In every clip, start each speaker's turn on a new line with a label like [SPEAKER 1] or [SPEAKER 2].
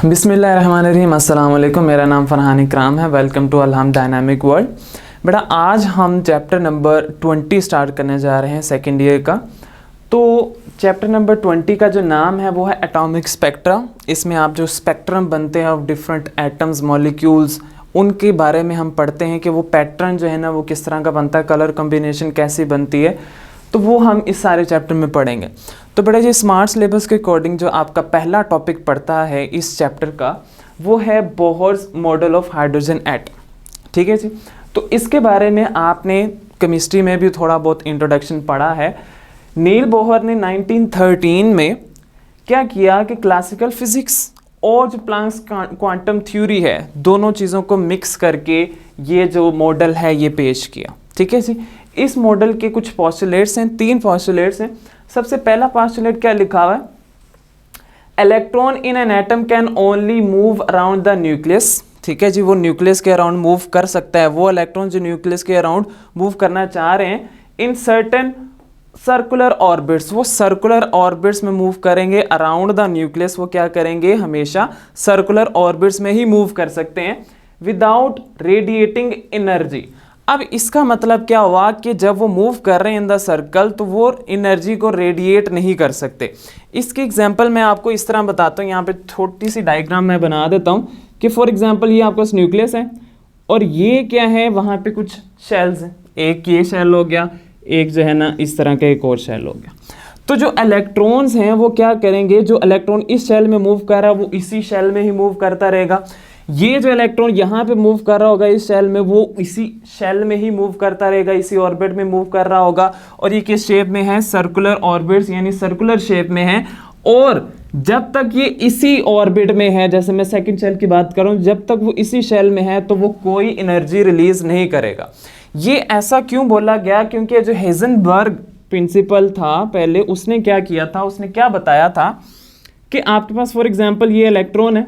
[SPEAKER 1] बिस्मिल्लाहिर्रहमानिर्रहीम, अस्सलाम वालेकुम। मेरा नाम फरहान इकराम है। वेलकम टू अल्हम डायनामिक वर्ल्ड। बेटा आज हम चैप्टर नंबर 20 स्टार्ट करने जा रहे हैं सेकेंड ईयर का। तो चैप्टर नंबर 20 का जो नाम है वो है एटॉमिक स्पेक्ट्रा। इसमें आप जो स्पेक्ट्रम बनते हैं ऑफ डिफरेंट एटम्स मॉलिक्यूल्स उनके बारे में हम पढ़ते हैं कि वो पैटर्न जो है ना वो किस तरह का बनता है, कलर कम्बिनेशन कैसी बनती है, तो वो हम इस सारे चैप्टर में पढ़ेंगे। तो बेटा ये स्मार्ट सिलेबस के अकॉर्डिंग जो आपका पहला टॉपिक पढ़ता है इस चैप्टर का वो है Bohr's model of hydrogen atom. ठीक है जी। तो इसके बारे में आपने केमिस्ट्री में भी थोड़ा बहुत इंट्रोडक्शन पढ़ा है। नील बोहर ने 1913 में क्या किया कि क्लासिकल फिजिक्स और जो प्लैंक्स क्वांटम थ्योरी है दोनों चीज़ों को मिक्स करके ये जो मॉडल है ये पेश किया। ठीक है जी। इस मॉडल के कुछ पॉस्टुलेट्स हैं, 3 पॉस्टुलेट्स हैं। सबसे पहला पॉस्टुलेट क्या लिखा हुआ है? Electron in an atom can only move around the nucleus. ठीक है जी, वो न्यूक्लियस के अराउंड मूव कर सकता है। वो इलेक्ट्रॉन जो न्यूक्लियस के अराउंड मूव करना चाह रहे हैं इन सर्टेन सर्कुलर ऑर्बिट्स, वो सर्कुलर ऑर्बिट्स में मूव करेंगे अराउंड द न्यूक्लियस। वो क्या करेंगे? हमेशा सर्कुलर ऑर्बिट्स में ही मूव कर सकते हैं विदाउट रेडिएटिंग एनर्जी। अब इसका मतलब क्या हुआ कि जब वो मूव कर रहे हैं इन द सर्कल तो वो एनर्जी को रेडिएट नहीं कर सकते। इसकी एग्जांपल मैं आपको इस तरह बताता हूँ। यहाँ पे छोटी सी डायग्राम मैं बना देता हूँ कि फॉर एग्जांपल ये आपका न्यूक्लियस है और ये क्या है, वहाँ पे कुछ शेल्स हैं। एक ये शेल हो गया, एक जो है ना इस तरह का एक और शेल हो गया। तो जो इलेक्ट्रॉन्स हैं वो क्या करेंगे, जो इलेक्ट्रॉन इस शेल में मूव कर रहा है वो इसी शेल में ही मूव करता रहेगा। ये जो इलेक्ट्रॉन यहाँ पे मूव कर रहा होगा इस शेल में, वो इसी शेल में ही मूव करता रहेगा, इसी ऑर्बिट में मूव कर रहा होगा। और ये किस शेप में है? सर्कुलर ऑर्बिट्स, यानी सर्कुलर शेप में है। और जब तक ये इसी ऑर्बिट में है, जैसे मैं सेकंड शेल की बात करूं, जब तक वो इसी शेल में है तो वो कोई एनर्जी रिलीज नहीं करेगा। ये ऐसा क्यों बोला गया? क्योंकि जो हेजनबर्ग प्रिंसिपल था पहले, उसने क्या किया था, उसने क्या बताया था कि आपके पास फॉर एग्जाम्पल ये इलेक्ट्रॉन है,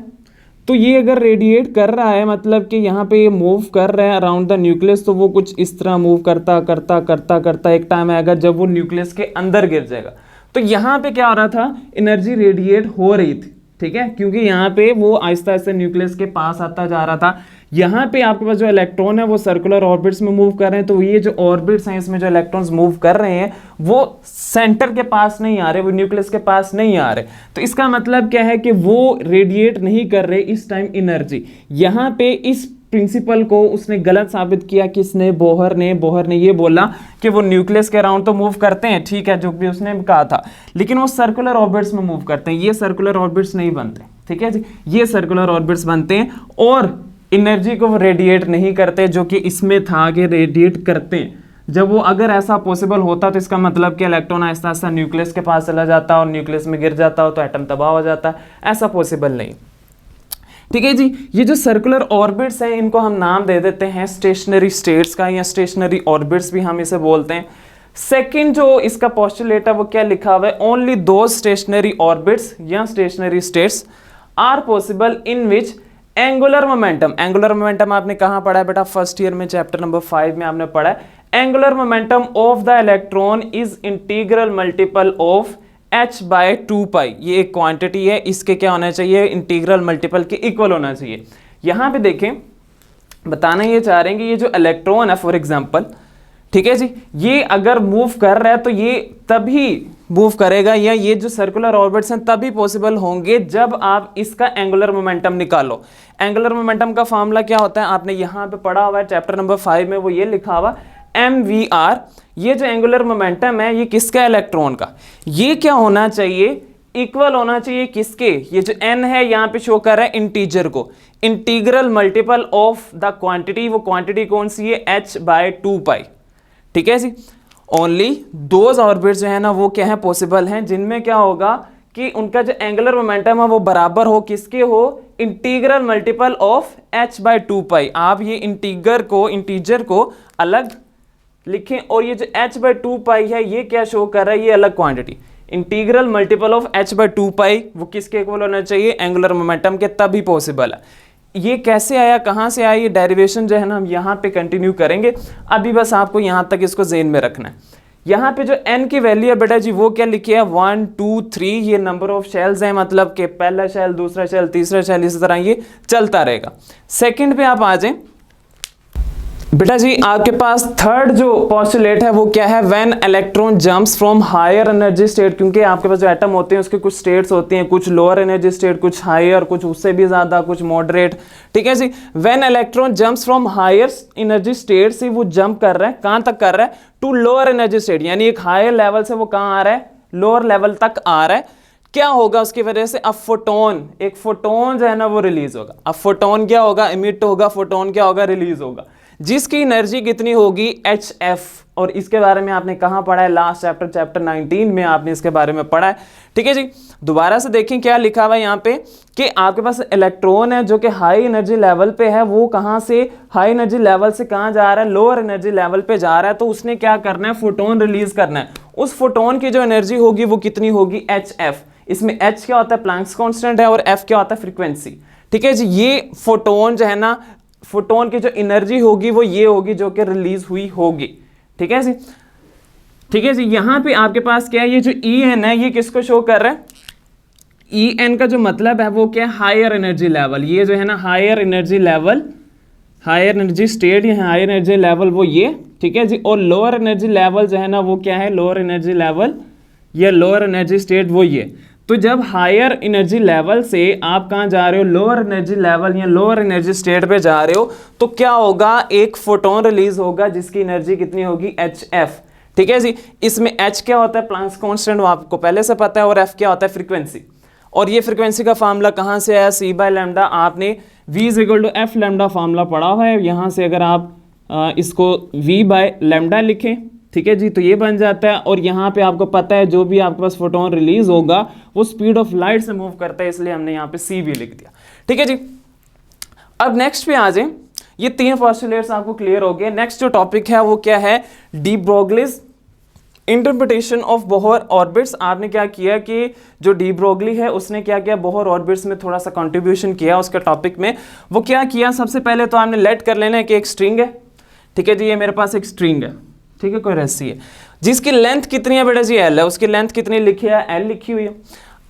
[SPEAKER 1] तो ये अगर रेडिएट कर रहा है, मतलब कि यहाँ पे ये मूव कर रहा है अराउंड द न्यूक्लियस, तो वो कुछ इस तरह मूव करता करता करता करता एक टाइम आएगा जब वो न्यूक्लियस के अंदर गिर जाएगा। तो यहाँ पे क्या हो रहा था? एनर्जी रेडिएट हो रही थी। ठीक है, क्योंकि यहाँ पे वो आहिस्ता आहिस्ता न्यूक्लियस के पास आता जा रहा था। यहाँ पे आपके पास जो इलेक्ट्रॉन है वो सर्कुलर ऑर्बिट्स में मूव कर रहे हैं। तो ये जो ऑर्बिट्स हैं इसमें जो इलेक्ट्रॉन्स मूव कर रहे हैं वो सेंटर के पास नहीं आ रहे, वो न्यूक्लियस के पास नहीं आ रहे। तो इसका मतलब क्या है कि वो रेडिएट नहीं कर रहे इस टाइम एनर्जी। यहाँ पे इस प्रिंसिपल को उसने गलत साबित किया। किसने? बोहर ने ये बोला कि वो न्यूक्लियस के अराउंड तो मूव करते हैं, ठीक है, जो भी उसने कहा था, लेकिन वो सर्कुलर ऑर्बिट्स में मूव करते हैं। ये सर्कुलर ऑर्बिट्स नहीं बनते। ठीक है जी, ये सर्कुलर ऑर्बिट्स बनते हैं और एनर्जी को वो रेडिएट नहीं करते, जो कि इसमें था कि रेडिएट करते हैं। जब वो अगर ऐसा पॉसिबल होता तो इसका मतलब कि इलेक्ट्रॉन आहिस्ता आहिस्ता न्यूक्लियस के पास चला जाता और न्यूक्लियस में गिर जाता हो तो एटम तबाह हो जाता। ऐसा पॉसिबल नहीं। ठीक है जी। ये जो सर्कुलर ऑर्बिट्स हैं इनको हम नाम दे देते हैं स्टेशनरी स्टेट्स का, या स्टेशनरी ऑर्बिट्स भी हम इसे बोलते हैं। सेकंड जो इसका पोस्टुलेट है वो क्या लिखा हुआ है? ओनली दो स्टेशनरी ऑर्बिट्स या stationary states are possible in which angular momentum. Angular momentum आपने कहाँ पढ़ा है बेटा? फर्स्ट ईयर में चैप्टर नंबर 5 में आपने पढ़ा है। Angular momentum of the electron is integral multiple of h/2π। ये एक क्वांटिटी है, इसके क्या होना चाहिए? इंटीग्रल मल्टीपल के इक्वल होना चाहिए। यहां पे देखें, बताना ये चाह रहे हैं कि ये जो इलेक्ट्रॉन है फॉर एग्जांपल, ठीक है जी, ये अगर मूव कर रहा है तो ये तभी मूव करेगा, या ये जो सर्कुलर ऑर्बिट्स हैं तभी पॉसिबल होंगे जब आप इसका एंगुलर मोमेंटम निकालो। एंगुलर मोमेंटम का फॉर्मूला क्या होता है? आपने यहां पे पढ़ा हुआ है चैप्टर नंबर 5 में, वो ये लिखा हुआ mvr। ये जो एंगुलर मोमेंटम है ये किसका? इलेक्ट्रॉन का। ये क्या होना चाहिए? इक्वल होना चाहिए किसके? ये जो n है यहाँ पे शो कर रहा है इंटीजर को, integral multiple of the quantity. वो क्वांटिटी कौन सी है? h/2π। ठीक है जी। ओनली दोज ऑर्बिट्स जो है ना वो क्या है? पॉसिबल हैं, जिनमें क्या होगा कि उनका जो एंगुलर मोमेंटम है वो बराबर हो किसके? हो इंटीग्रल मल्टीपल ऑफ h/2π। आप ये इंटीजर को अलग लिखें, और ये जो h/2π है ये क्या शो कर रहा है? ये अलग quantity. Integral multiple of h/2π वो किसके इक्वल होना चाहिए? एंगुलर मोमेंटम के, तभी पॉसिबल है। ये कैसे आया, कहाँ से आया? ये डेरिवेशन जो है ना हम यहाँ पे कंटिन्यू करेंगे। अभी बस आपको यहाँ तक इसको ज़हन में रखना है। यहाँ पे जो n की वैल्यू है बेटा जी वो क्या लिखी है 1 2 3, ये नंबर ऑफ शेल्स हैं, मतलब कि पहला शेल, दूसरा शेल, तीसरा शेल, इसी तरह ये चलता रहेगा। सेकंड पे आप आ जाएं बेटा जी, आपके पास थर्ड जो पॉस्टुलेट है वो क्या है, when electron jumps from higher energy state, क्योंकि आपके पास जो एटम होते हैं उसके कुछ स्टेट्स होती हैं, कुछ लोअर एनर्जी स्टेट, कुछ हायर, कुछ उससे भी ज्यादा, कुछ मॉडरेट, ठीक है जी। When electron jumps from higher energy state से वो जंप कर रहा है, कहां तक कर रहा है, टू लोअर एनर्जी स्टेट, यानी एक हायर लेवल से वो कहां आ रहा है, लोअर लेवल तक आ रहा है। क्या होगा उसकी वजह से, अब फोटोन, एक फोटोन जो है ना वो रिलीज होगा। अब फोटोन क्या होगा, इमिट होगा, फोटोन क्या होगा, रिलीज होगा, जिसकी एनर्जी कितनी होगी, HF। और इसके बारे में आपने कहां पढ़ा है, लास्ट चैप्टर, चैप्टर 19 में आपने इसके बारे में पढ़ा है, ठीक है जी। दोबारा से देखें क्या लिखा हुआ है यहाँ पे कि आपके पास इलेक्ट्रॉन है जो कि हाई एनर्जी लेवल पे है, वो कहां से, हाई एनर्जी लेवल से कहां जा रहा है, लोअर एनर्जी लेवल पे जा रहा है, तो उसने क्या करना है, फोटोन रिलीज करना है। उस फोटोन की जो एनर्जी होगी वो कितनी होगी, HF। इसमें H क्या होता है, प्लैंक्स कांस्टेंट है, और F क्या होता है, फ्रीक्वेंसी, ठीक है जी। ये फोटोन जो है ना, फोटोन की जो एनर्जी होगी वो ये होगी जो कि रिलीज हुई होगी, ठीक है जी, ठीक है जी। यहां पे आपके पास क्या है, ये जो En है ये किसको शो कर रहा है, En का जो मतलब है वो क्या है, हायर एनर्जी लेवल, ये जो है ना higher energy level, higher energy state या हायर एनर्जी लेवल वो ये, ठीक है जी। और लोअर एनर्जी लेवल जो है ना वो क्या है, लोअर एनर्जी लेवल या लोअर एनर्जी स्टेट वो ये। तो जब हायर एनर्जी लेवल से आप कहां जा रहे हो, लोअर एनर्जी लेवल या लोअर एनर्जी स्टेट पे जा रहे हो, तो क्या होगा, एक फोटोन रिलीज होगा जिसकी एनर्जी कितनी होगी, HF, ठीक है जी। इसमें H क्या होता है, प्लैंक्स कांस्टेंट, वो आपको पहले से पता है, और F क्या होता है, फ्रीक्वेंसी। और ये फ्रीक्वेंसी का फार्मूला कहां से आया, C/λ, आपने V = F λ फार्मूला पढ़ा हुआ है। यहां से अगर आप इसको V/λ लिखें, ठीक है जी, तो ये बन जाता है। और यहाँ पे आपको पता है जो भी आपके पास फोटोन रिलीज होगा वो स्पीड ऑफ लाइट से मूव करता है, इसलिए हमने यहाँ पे C भी लिख दिया, ठीक है जी। अब नेक्स्ट पे आ जाए, ये तीन पोस्टुलेट्स आपको क्लियर हो गए। नेक्स्ट जो टॉपिक है वो क्या है, D Broglie's interpretation of Bohr orbits. आपने क्या किया कि जो डी ब्रोगली है उसने क्या किया, बोहर ऑर्बिट्स में थोड़ा सा कंट्रीब्यूशन किया उसके टॉपिक में। वो क्या किया, सबसे पहले तो आपने लेट कर लेना है कि एक स्ट्रिंग है, ठीक है जी, ये मेरे पास एक स्ट्रिंग है, ठीक है, कोई रस्सी है जिसकी लेंथ कितनी है बेटा जी, L है, उसकी लेंथ कितनी लिखी है, L लिखी हुई है।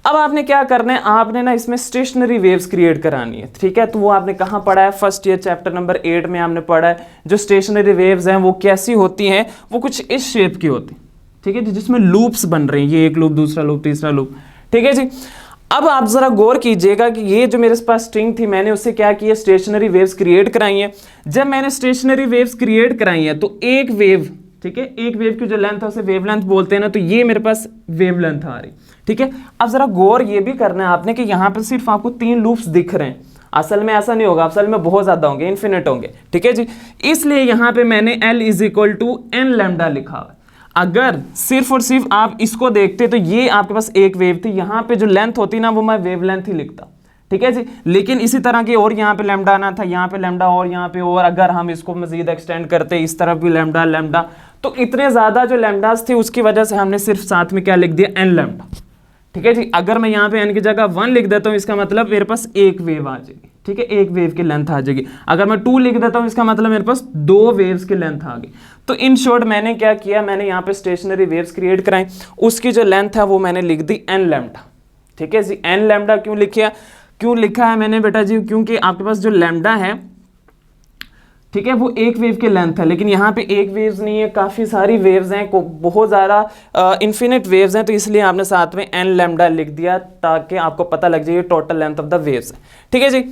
[SPEAKER 1] अब आपने क्या करना है, आपने ना इसमें स्टेशनरी वेव्स क्रिएट करानी है, ठीक है। तो वो आपने कहाँ पढ़ा है, फर्स्ट ईयर चैप्टर नंबर 8 में आपने पढ़ा है। जो स्टेशनरी वेव्स हैं वो कैसी होती हैं, वो कुछ इस शेप की होती है, ठीक है जी, जिसमें लूप्स बन रहे हैं, ये एक लूप, दूसरा लूप, तीसरा लूप, ठीक है जी। अब आप जरा गौर कीजिएगा कि ये जो मेरे पास स्ट्रिंग थी, मैंने उससे क्या किया, स्टेशनरी वेव्स क्रिएट कराई है। जब मैंने स्टेशनरी वेव्स क्रिएट कराई है तो एक वेव, ठीक है, एक वेव की जो लेंथ है उसे वेवलेंथ बोलते हैं ना, तो ये मेरे पास वेवलेंथ आ रही, ठीक है। अब जरा गौर ये भी करना है आपने कि यहाँ पे सिर्फ आपको 3 लूप्स दिख रहे हैं, असल में ऐसा नहीं होगा, असल में बहुत ज्यादा होंगे, इन्फिनिट होंगे, ठीक है जी। इसलिए यहाँ पे मैंने L = n λ लिखा हुआ है। अगर सिर्फ और सिर्फ आप इसको देखते तो ये आपके पास एक वेव थी, यहाँ पे जो लेंथ होती ना वो मैं वेवलेंथ ही लिखता, ठीक है जी। लेकिन इसी तरह की और यहाँ पे लैम्डा आना था, यहाँ पे लैम्डा और यहाँ पे, और अगर हम इसको मजीद एक्सटेंड करते इस तरफ भी लैम्डा, तो इतने ज्यादा जो लैम्डास थे उसकी वजह से हमने सिर्फ साथ में क्या लिख दिया, n λ, ठीक है जी। अगर मैं यहाँ पे n की जगह 1 लिख देता हूँ, इसका मतलब मेरे पास एक वेव आ जाएगी, ठीक है, एक वेव की लेंथ आ जाएगी। अगर मैं 2 लिख देता हूँ, इसका मतलब मेरे पास 2 वेव्स की लेंथ आ गई। तो इन शॉर्ट मैंने क्या किया, मैंने यहाँ पे स्टेशनरी वेव्स क्रिएट कराई, उसकी जो लेंथ है वो मैंने लिख दी n λ, ठीक है जी। n λ क्यों लिखा है मैंने बेटा जी, क्योंकि आपके पास जो लैम्डा है, ठीक है, वो एक वेव की लेंथ है, लेकिन यहाँ पे एक वेव्स नहीं है, काफी सारी वेव्स हैं, बहुत ज्यादा इन्फिनिट वेव्स हैं, तो इसलिए आपने साथ में n λ लिख दिया ताकि आपको पता लग जाए total length of the waves है, ठीक है जी।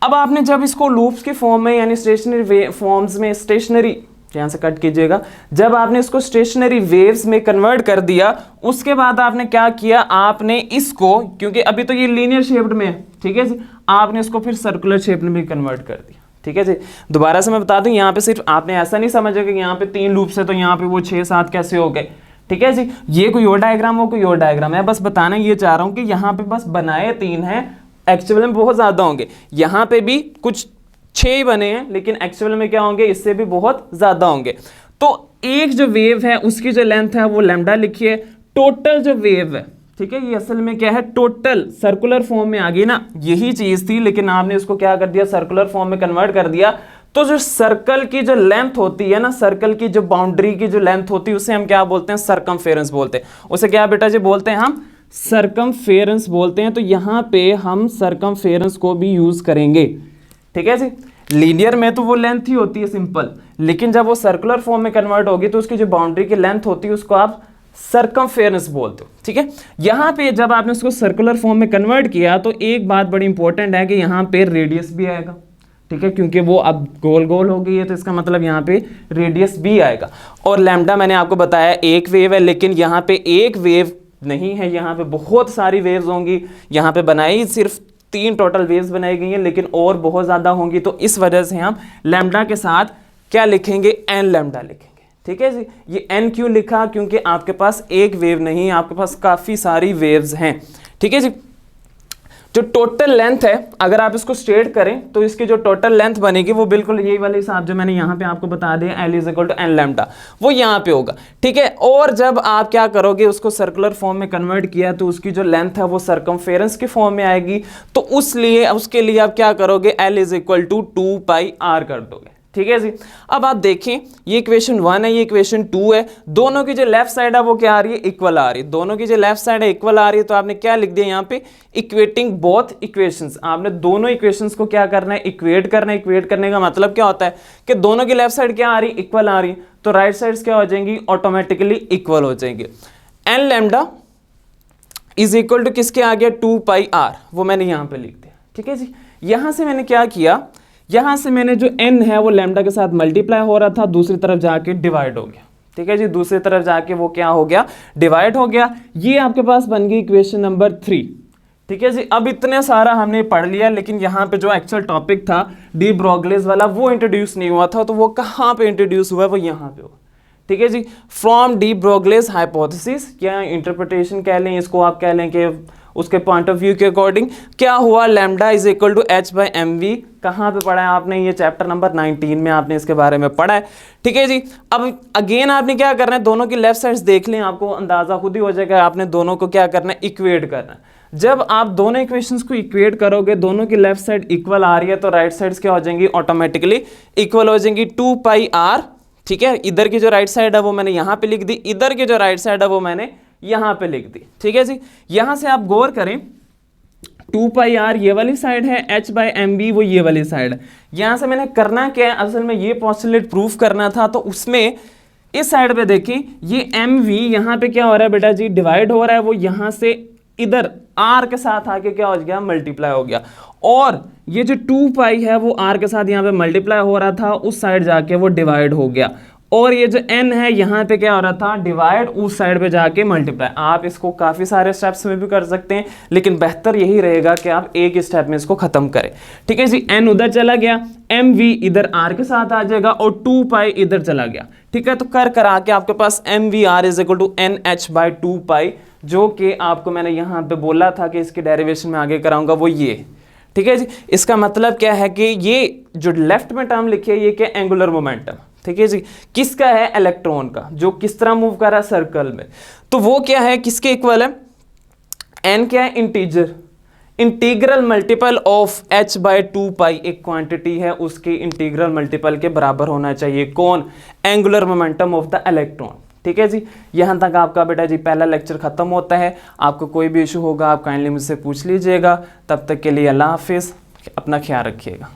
[SPEAKER 1] अब आपने जब इसको लूप्स के फॉर्म में यानी स्टेशनरी फॉर्म्स में, स्टेशनरी यहाँ से कट कीजिएगा, जब आपने इसको स्टेशनरी वेव्स में कन्वर्ट कर दिया, उसके बाद आपने क्या किया, आपने इसको, क्योंकि अभी तो ये लीनियर शेप्ड में है, ठीक है जी, आपने इसको फिर सर्कुलर शेप में भी कन्वर्ट कर दिया, ठीक है जी। दोबारा से मैं बता दूं, यहाँ पे सिर्फ आपने ऐसा नहीं समझा कि यहाँ पे 3 लूप्स है तो यहाँ पे वो 6-7 कैसे हो गए, ठीक है जी। ये कोई और डायग्राम, वो कोई और डायग्राम है, बस बताना ये चाह रहा हूँ कि यहाँ पे बस बनाए 3 हैं, एक्चुअल में बहुत ज्यादा होंगे। यहाँ पे भी कुछ 6 ही बने हैं, लेकिन एक्चुअल में क्या होंगे, इससे भी बहुत ज्यादा होंगे। तो एक जो वेव है उसकी जो लेंथ है वो लैम्डा लिखिए, टोटल जो वेव है, ठीक है, ये असल में क्या है, टोटल सर्कुलर फॉर्म में आ गई ना, यही चीज थी, लेकिन आपने इसको क्या कर दिया, सर्कुलर फॉर्म में कन्वर्ट कर दिया, तो जो सर्कल की जो लेंथ होती है ना, सर्कल की जो बाउंड्री की जो लेंथ होती है उसे हम क्या बोलते हैं, सरकमफेरेंस बोलते हैं। उसे क्या बेटा जी बोलते हैं हम, सरकमफेरेंस बोलते हैं। तो यहां पे हम सरकमफेरेंस को भी यूज करेंगे, ठीक है जी। लीनियर में तो वो लेंथ ही होती है सिंपल, लेकिन जब वो सर्कुलर फॉर्म में कन्वर्ट होगी तो उसकी जो बाउंड्री की लेंथ होती है उसको आप सरकमफेरेंस बोलते हो, ठीक है। यहां पे जब आपने उसको सर्कुलर फॉर्म में कन्वर्ट किया तो एक बात बड़ी इंपॉर्टेंट है कि यहां पे रेडियस भी आएगा, ठीक है, क्योंकि वो अब गोल गोल हो गई है तो इसका मतलब यहाँ पे रेडियस भी आएगा। और लैम्डा मैंने आपको बताया एक वेव है, लेकिन यहाँ पे एक वेव नहीं है, यहाँ पे बहुत सारी वेव्स होंगी। यहाँ पे बनाई सिर्फ 3 टोटल वेव्स बनाई गई हैं, लेकिन और बहुत ज़्यादा होंगी। तो इस वजह से हम लैम्डा के साथ क्या लिखेंगे, एन लैम्डा लिखेंगे, ठीक है जी। ये एन क्यों लिखा, क्योंकि आपके पास एक वेव नहीं है, आपके पास काफ़ी सारी वेव्स हैं, ठीक है जी। जो टोटल लेंथ है, अगर आप इसको स्ट्रेट करें तो इसकी जो टोटल लेंथ बनेगी वो बिल्कुल यही वाले हिसाब जो मैंने यहाँ पे आपको बता दिया, L is equal to n lambda, वो यहाँ पे होगा, ठीक है। और जब आप क्या करोगे, उसको सर्कुलर फॉर्म में कन्वर्ट किया तो उसकी जो लेंथ है वो सर्कमफेरेंस के फॉर्म में आएगी। तो उसके लिए आप क्या करोगे, L is equal to 2πr कर दोगे, ठीक है जी। अब आप देखें, ये इक्वेशन 1 है, ये इक्वेशन 2 है, दोनों की जो लेफ्ट साइड है वो क्या आ रही है, इक्वल आ रही है। दोनों की जो लेफ्ट साइड है इक्वल आ रही है, तो आपने क्या लिख दिया यहाँ पे, इक्वेटिंग बोथ इक्वेशंस। आपने दोनों इक्वेशंस को क्या करना है, इक्वेट करना है। इक्वेट करने का मतलब क्या होता है कि दोनों की लेफ्ट साइड क्या आ रही है, इक्वल आ रही है, तो राइट साइड्स क्या हो जाएंगी, ऑटोमेटिकली इक्वल हो जाएंगे। N lambda is equal to किसके आ गया, 2πr, वो मैंने यहाँ पे लिख दिया, ठीक है जी। यहां से मैंने क्या किया, यहां से मैंने जो n है वो लैम्डा के साथ मल्टीप्लाई हो रहा था, दूसरी तरफ जाके डिवाइड हो गया, ठीक है जी। दूसरी तरफ जाके वो क्या हो गया, डिवाइड हो गया। ये आपके पास बन गई इक्वेशन नंबर 3, ठीक है जी। अब इतने सारा हमने पढ़ लिया, लेकिन यहाँ पे जो एक्चुअल टॉपिक था डी ब्रोगलीज वाला वो इंट्रोड्यूस नहीं हुआ था, तो वो कहाँ पे इंट्रोड्यूस हुआ है, वो यहाँ पे हुआ, ठीक है जी। फ्रॉम डी ब्रोगलीज हाइपोथेसिस या इंटरप्रिटेशन कह लें इसको, आप कह लें कि उसके पॉइंट ऑफ व्यू के अकॉर्डिंग क्या हुआ, lambda is equal to h/mv। कहाँ पे पढ़ा है आपने, ये चैप्टर नंबर 19 में आपने इसके बारे में पढ़ा है, ठीक है जी। अब अगेन आपने क्या करना है, दोनों की लेफ्ट साइड्स देख लें, आपको अंदाजा खुद ही हो जाएगा। आपने दोनों को क्या करना है, इक्वेट करना है। जब आप दोनों इक्वेशंस को इक्वेट करोगे, दोनों की लेफ्ट साइड इक्वल आ रही है, तो राइट साइड्स क्या हो जाएंगी, ऑटोमेटिकली इक्वल हो जाएंगी, 2πr, ठीक है। इधर की जो राइट साइड है वो मैंने यहाँ पे लिख दी, इधर की जो राइट साइड है वो मैंने यहाँ पे लिख दी, ठीक है जी। यहां से आप गौर करें, 2πr ये वाली साइड है, h/mv वो ये वाली साइड है। यहां से मैंने करना क्या है, असल में ये पोस्टुलेट प्रूफ करना था, तो उसमें इस साइड पे देखें, ये mv यहां पे क्या हो रहा है बेटा जी, डिवाइड हो रहा है, वो यहां से इधर r के साथ आके क्या हो गया, मल्टीप्लाई हो गया। और ये जो 2π है वो r के साथ यहाँ पे मल्टीप्लाई हो रहा था, उस साइड जाके वो डिवाइड हो गया। और ये जो n है यहाँ पे क्या हो रहा था, डिवाइड, उस साइड पे जाके मल्टीप्लाई। आप इसको काफ़ी सारे स्टेप्स में भी कर सकते हैं, लेकिन बेहतर यही रहेगा कि आप एक स्टेप में इसको खत्म करें, ठीक है जी। n उधर चला गया, mv इधर r के साथ आ जाएगा, और 2π इधर चला गया, ठीक है। तो कर करा के आपके पास mvr is equal to nh/2π, जो कि आपको मैंने यहाँ पे बोला था कि इसकी डेरिवेशन में आगे कराऊंगा, वो ये, ठीक है जी। इसका मतलब क्या है कि ये जो लेफ्ट में टर्म लिखी है ये क्या, एंगुलर मोमेंटम, ठीक है जी। किसका है, इलेक्ट्रॉन का, जो किस तरह मूव कर रहा है, सर्कल में। तो वो क्या है, किसके इक्वल है, n क्या है, integer, integral multiple of h/2π एक क्वांटिटी है, उसके इंटीग्रल मल्टीपल के बराबर होना चाहिए, कौन, angular momentum of the electron, ठीक है जी। यहां तक आपका बेटा जी पहला लेक्चर खत्म होता है। आपको कोई भी इशू होगा आप काइंडली मुझसे पूछ लीजिएगा। तब तक के लिए अल्लाह हाफिज, अपना ख्याल रखिएगा।